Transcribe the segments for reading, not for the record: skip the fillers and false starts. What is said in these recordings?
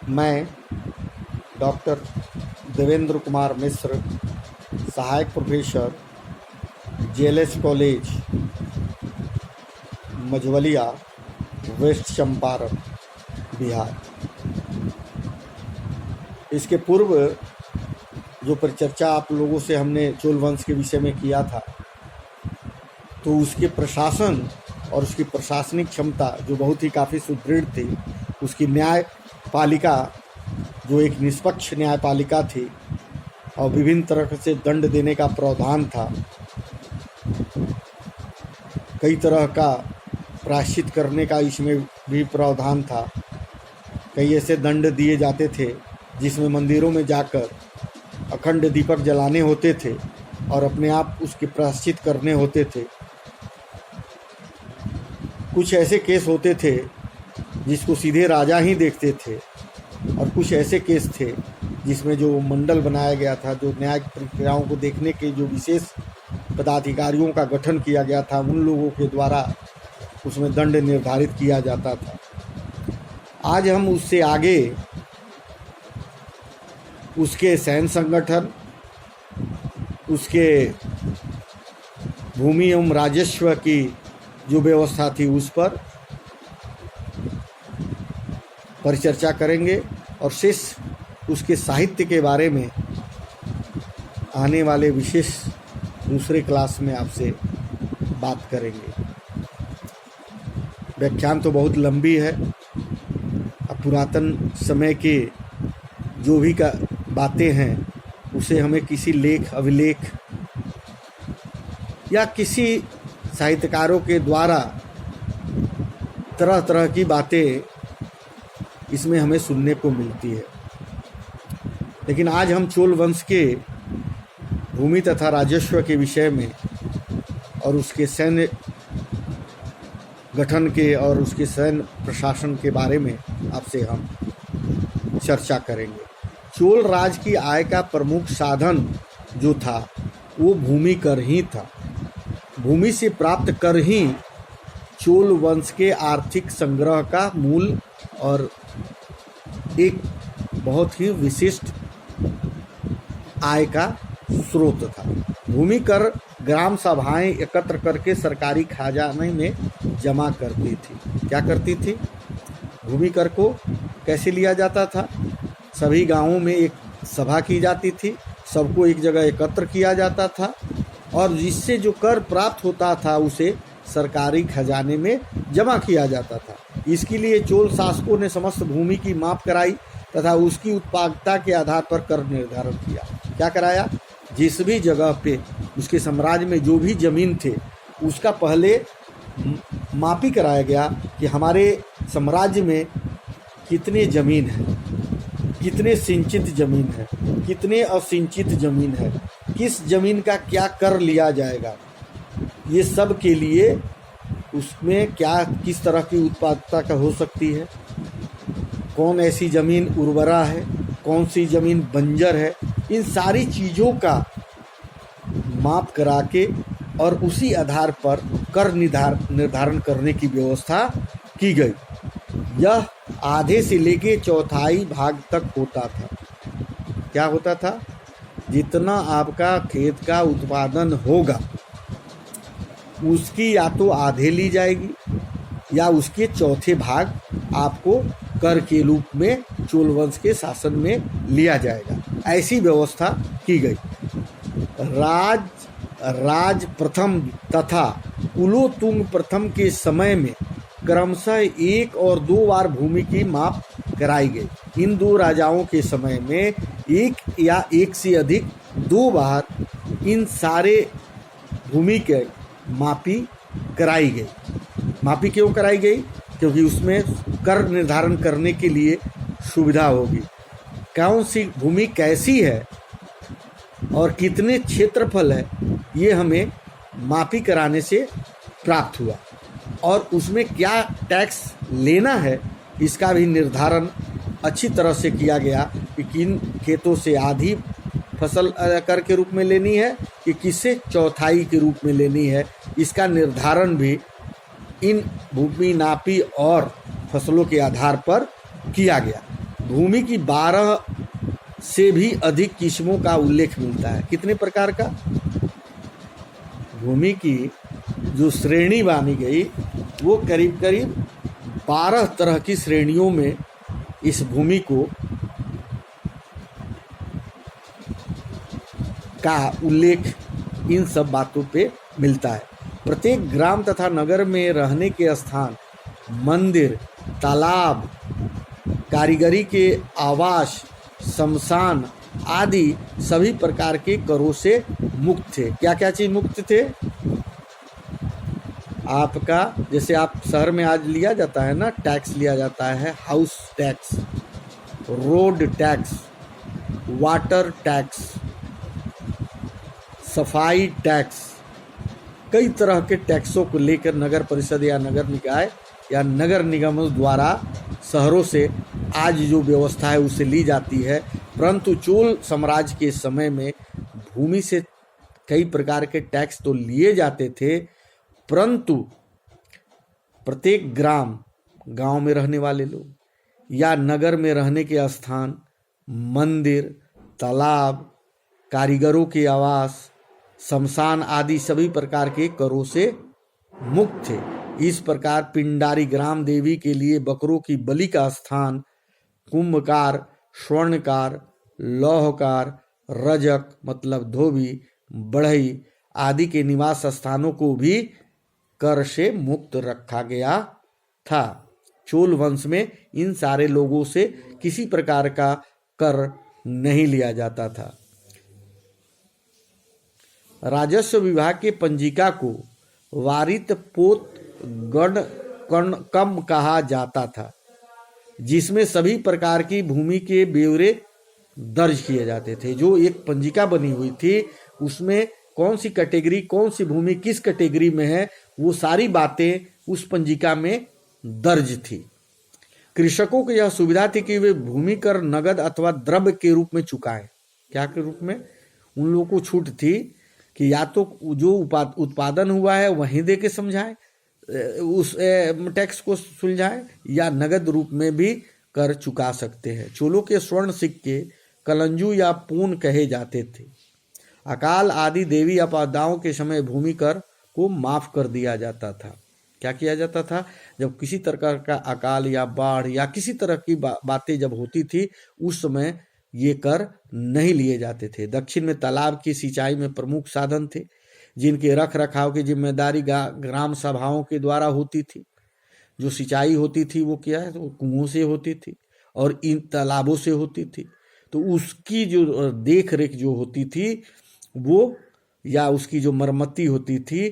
मैं डॉक्टर देवेंद्र कुमार मिश्र, सहायक professor JLS college Majhwaliya, west Champaran, Bihar. इसके पूर्व जो परिचर्चा आप लोगों से हमने चोल वंश के विषय में किया था, तो उसके प्रशासन और उसकी प्रशासनिक क्षमता जो बहुत ही काफ़ी सुदृढ़ थी, उसकी न्यायपालिका जो एक निष्पक्ष न्यायपालिका थी और विभिन्न तरह से दंड देने का प्रावधान था, कई तरह का प्रायश्चित करने का इसमें भी प्रावधान था। कई ऐसे दंड दिए जाते थे जिसमें मंदिरों में जाकर अखंड दीपक जलाने होते थे और अपने आप उसके प्रायश्चित करने होते थे। कुछ ऐसे केस होते थे जिसको सीधे राजा ही देखते थे और कुछ ऐसे केस थे जिसमें जो मंडल बनाया गया था, जो न्यायिक प्रक्रियाओं को देखने के जो विशेष पदाधिकारियों का गठन किया गया था, उन लोगों के द्वारा उसमें दंड निर्धारित किया जाता था। आज हम उससे आगे उसके सैन्य संगठन, उसके भूमि एवं राजस्व की जो व्यवस्था थी उस पर परिचर्चा करेंगे और शेष उसके साहित्य के बारे में आने वाले विशेष दूसरे क्लास में आपसे बात करेंगे। व्याख्यान तो बहुत लंबी है। अब पुरातन समय के जो भी का बातें हैं उसे हमें किसी लेख, अभिलेख या किसी साहित्यकारों के द्वारा तरह तरह की बातें इसमें हमें सुनने को मिलती है। लेकिन आज हम चोल वंश के भूमि तथा राजस्व के विषय में और उसके सैन्य गठन के और उसके सैन्य प्रशासन के बारे में आपसे हम चर्चा करेंगे। चोल राज की आय का प्रमुख साधन जो था वो भूमि कर ही था। भूमि से प्राप्त कर ही चोल वंश के आर्थिक संग्रह का मूल और एक बहुत ही विशिष्ट आय का स्रोत था। भूमि कर ग्राम सभाएं एकत्र करके सरकारी खजाने में जमा करती थी। क्या करती थी? भूमि कर को कैसे लिया जाता था? सभी गांवों में एक सभा की जाती थी, सबको एक जगह एकत्र किया जाता था और जिससे जो कर प्राप्त होता था उसे सरकारी खजाने में जमा किया जाता था। इसके लिए चोल शासकों ने समस्त भूमि की माप कराई तथा उसकी उत्पादकता के आधार पर कर निर्धारण किया। क्या कराया? जिस भी जगह पे उसके साम्राज्य में जो भी जमीन थे उसका पहले मापी कराया गया कि हमारे साम्राज्य में कितने जमीन है, कितने सिंचित जमीन है, कितने असिंचित जमीन है, किस जमीन का क्या कर लिया जाएगा। ये सब के लिए उसमें क्या किस तरह की उत्पादकता का हो सकती है, कौन ऐसी ज़मीन उर्वरा है, कौन सी ज़मीन बंजर है, इन सारी चीज़ों का माप करा के और उसी आधार पर कर निर्धारण करने की व्यवस्था की गई। यह आधे से लेके चौथाई भाग तक होता था। क्या होता था? जितना आपका खेत का उत्पादन होगा उसकी या तो आधे ली जाएगी या उसके चौथे भाग आपको कर के रूप में चोल वंश के शासन में लिया जाएगा। ऐसी व्यवस्था की गई। राज प्रथम तथा कुलोत्तुंग प्रथम के समय में क्रमशः 1 और 2 बार भूमि की माप कराई गई। इन दो राजाओं के समय में 1 या 1 से अधिक 2 बार इन सारे भूमि के मापी कराई गई। मापी क्यों कराई गई? क्योंकि उसमें कर निर्धारण करने के लिए सुविधा होगी। कौन सी भूमि कैसी है और कितने क्षेत्रफल है, ये हमें मापी कराने से प्राप्त हुआ और उसमें क्या टैक्स लेना है इसका भी निर्धारण अच्छी तरह से किया गया कि किन खेतों से आधी फसल कर के रूप में लेनी है कि किससे चौथाई के रूप में लेनी है। इसका निर्धारण भी इन भूमि नापी और फसलों के आधार पर किया गया। भूमि की 12 से भी अधिक किस्मों का उल्लेख मिलता है। कितने प्रकार का? भूमि की जो श्रेणी मानी गई वो करीब करीब 12 तरह की श्रेणियों में इस भूमि को का उल्लेख इन सब बातों पे मिलता है। प्रत्येक ग्राम तथा नगर में रहने के स्थान, मंदिर, तालाब, कारीगरी के आवास, शमशान आदि सभी प्रकार के करों से मुक्त थे। क्या क्या चीज मुक्त थे? आपका जैसे आप शहर में आज लिया जाता है ना, टैक्स लिया जाता है, house tax, road tax, water tax, सफाई टैक्स, कई तरह के टैक्सों को लेकर नगर परिषद या नगर निकाय या नगर निगमों द्वारा शहरों से आज जो व्यवस्था है उसे ली जाती है। परंतु चोल साम्राज्य के समय में भूमि से कई प्रकार के टैक्स तो लिए जाते थे, परंतु प्रत्येक ग्राम, गांव में रहने वाले लोग या नगर में रहने के स्थान, मंदिर, तालाब, कारीगरों के आवास, शमशान आदि सभी प्रकार के करों से मुक्त थे। इस प्रकार पिंडारी ग्राम देवी के लिए बकरों की बलि का स्थान, कुंभकार, स्वर्णकार, लौहकार, रजक मतलब धोबी, बढ़ई आदि के निवास स्थानों को भी कर से मुक्त रखा गया था। चोल वंश में इन सारे लोगों से किसी प्रकार का कर नहीं लिया जाता था। राजस्व विभाग के पंजिका को वारित पोत गण कम कहा जाता था, जिसमें सभी प्रकार की भूमि के ब्यौरे दर्ज किए जाते थे। जो एक पंजिका बनी हुई थी उसमें कौन सी कैटेगरी, कौन सी भूमि किस कैटेगरी में है, वो सारी बातें उस पंजिका में दर्ज थी। कृषकों को यह सुविधा थी कि वे भूमि कर नगद अथवा द्रव्य के रूप में चुकाएं। क्या के रूप में? उन लोगों को छूट थी कि या तो जो उत्पादन हुआ है वहीं दे के समझाएं, उस टैक्स को सुलझाएं, या नगद रूप में भी कर चुका सकते हैं। चोलों के स्वर्ण सिक्के कलंजू या पून कहे जाते थे। अकाल आदि देवी आपदाओं के समय भूमि कर को माफ कर दिया जाता था। क्या किया जाता था? जब किसी तरह का अकाल या बाढ़ या किसी तरह की बातें जब होती थी उस समय ये कर नहीं लिए जाते थे। दक्षिण में तालाब की सिंचाई में प्रमुख साधन थे, जिनके रख रखाव की जिम्मेदारी ग्राम सभाओं के द्वारा होती थी। जो सिंचाई होती थी वो क्या है, तो कुओं से होती थी और इन तालाबों से होती थी। तो उसकी जो देख रेख जो होती थी वो, या उसकी जो मरम्मती होती थी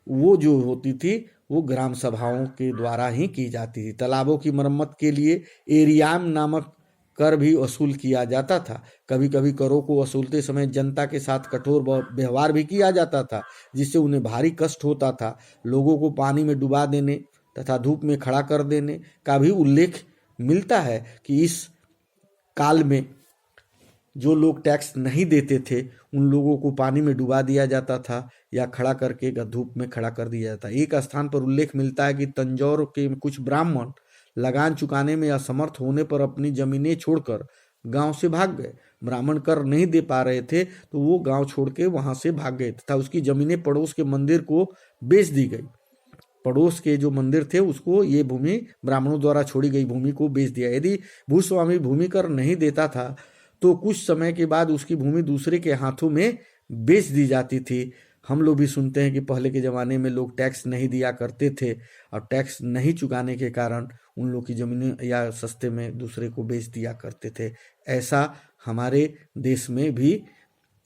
वो जो होती थी वो ग्राम सभाओं के द्वारा ही की जाती थी। तालाबों की मरम्मत के लिए एरियाम नामक कर भी वसूल किया जाता था। कभी कभी करों को वसूलते समय जनता के साथ कठोर व्यवहार भी किया जाता था, जिससे उन्हें भारी कष्ट होता था। लोगों को पानी में डुबा देने तथा धूप में खड़ा कर देने का भी उल्लेख मिलता है कि इस काल में जो लोग टैक्स नहीं देते थे उन लोगों को पानी में डुबा दिया जाता था या खड़ा करके धूप में खड़ा कर दिया जाता। एक स्थान पर उल्लेख मिलता है कि तंजौर के कुछ ब्राह्मण लगान चुकाने में असमर्थ होने पर अपनी जमीनें छोड़कर गांव से भाग गए। ब्राह्मण कर नहीं दे पा रहे थे तो वो गांव छोड़ के वहां से भाग गए तथा उसकी जमीनें पड़ोस के मंदिर को बेच दी गई। पड़ोस के जो मंदिर थे उसको ये भूमि ब्राह्मणों द्वारा छोड़ी गई भूमि को बेच दिया। यदि भूस्वामी भूमि कर नहीं देता था तो कुछ समय के बाद उसकी भूमि दूसरे के हाथों में बेच दी जाती थी। हम लोग भी सुनते हैं कि पहले के ज़माने में लोग टैक्स नहीं दिया करते थे और टैक्स नहीं चुकाने के कारण उन लोग की ज़मीनें या सस्ते में दूसरे को बेच दिया करते थे। ऐसा हमारे देश में भी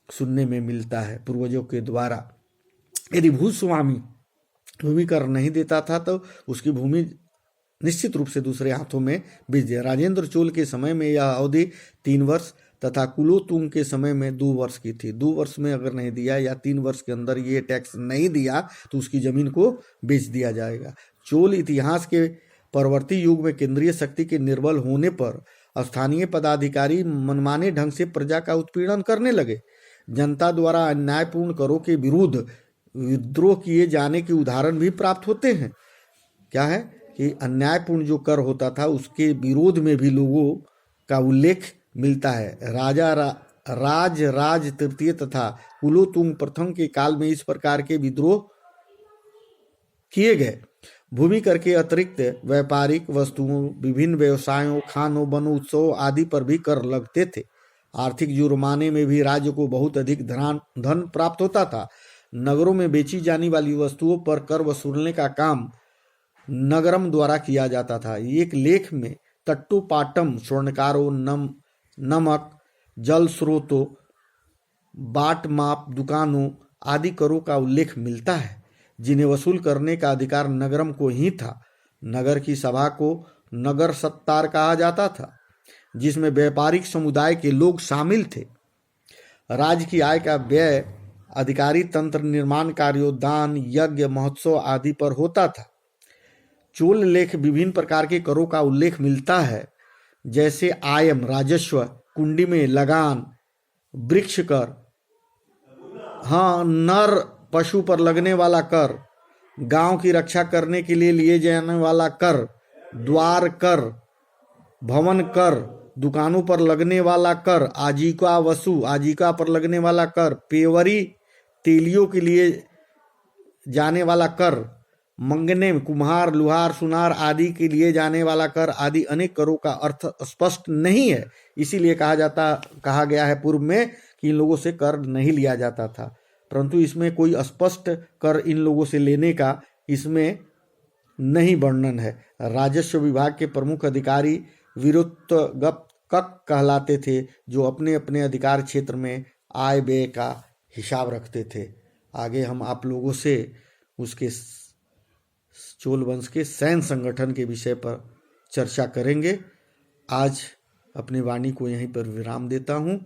सुनने में मिलता है पूर्वजों के द्वारा। यदि भूस्वामी भूमि कर नहीं देता था तो उसकी भूमि निश्चित रूप से दूसरे हाथों में बेच दिया। राजेंद्र चोल के समय में यह अवधि 3 वर्ष तथा कुलोतुंग के समय में 2 वर्ष की थी। 2 वर्ष में अगर नहीं दिया या 3 वर्ष के अंदर ये टैक्स नहीं दिया तो उसकी जमीन को बेच दिया जाएगा। चोल इतिहास के परवर्ती युग में केंद्रीय शक्ति के निर्बल होने पर स्थानीय पदाधिकारी मनमाने ढंग से प्रजा का उत्पीड़न करने लगे। जनता द्वारा अन्यायपूर्ण करों के विरुद्ध विद्रोह किए जाने के उदाहरण भी प्राप्त होते हैं। क्या है कि अन्यायपूर्ण जो कर होता था उसके विरोध में भी लोगों का उल्लेख मिलता है। राज तृतीय तथा कुलोत्तुंग प्रथम के काल में इस प्रकार के विद्रोह किए गए। भूमि कर के अतिरिक्त व्यापारिक वस्तुओं, विभिन्न व्यवसायों, खानों, वन उत्सवों आदि पर भी कर लगते थे। आर्थिक जुर्माने में भी राज्य को बहुत अधिक धन प्राप्त होता था। नगरों में बेची जाने वाली वस्तुओं पर कर वसूलने का काम नगरम द्वारा किया जाता था। एक लेख में तट्टुपाटम, स्वर्णकारों, नमक, जल स्रोतों, बाट माप दुकानों आदि करों का उल्लेख मिलता है, जिन्हें वसूल करने का अधिकार नगरम को ही था। नगर की सभा को नगर सत्तार कहा जाता था, जिसमें व्यापारिक समुदाय के लोग शामिल थे। राज्य की आय का व्यय अधिकारी तंत्र, निर्माण कार्यों, दान, यज्ञ, महोत्सव आदि पर होता था। चोल लेख विभिन्न प्रकार के करों का उल्लेख मिलता है, जैसे आयम राजस्व, कुंडी में लगान, वृक्ष कर, नर पशु पर लगने वाला कर, गांव की रक्षा करने के लिए जाने वाला कर, द्वार कर, भवन कर, दुकानों पर लगने वाला कर, आजीविका वसु, आजीविका पर लगने वाला कर, पेवरी, तेलियों के लिए जाने वाला कर, मंगने, कुम्हार, लुहार, सुनार आदि के लिए जाने वाला कर आदि अनेक करों का अर्थ स्पष्ट नहीं है। इसीलिए कहा गया है पूर्व में कि इन लोगों से कर नहीं लिया जाता था, परंतु इसमें कोई स्पष्ट कर इन लोगों से लेने का इसमें नहीं वर्णन है। राजस्व विभाग के प्रमुख अधिकारी विरुत्तगपक कहलाते थे, जो अपने अपने अधिकार क्षेत्र में आय व्यय का हिसाब रखते थे। आगे हम आप लोगों से उसके चोल वंश के सैन्य संगठन के विषय पर चर्चा करेंगे। आज अपनी वाणी को यहीं पर विराम देता हूँ।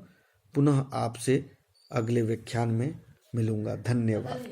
पुनः आपसे अगले व्याख्यान में मिलूंगा। धन्यवाद।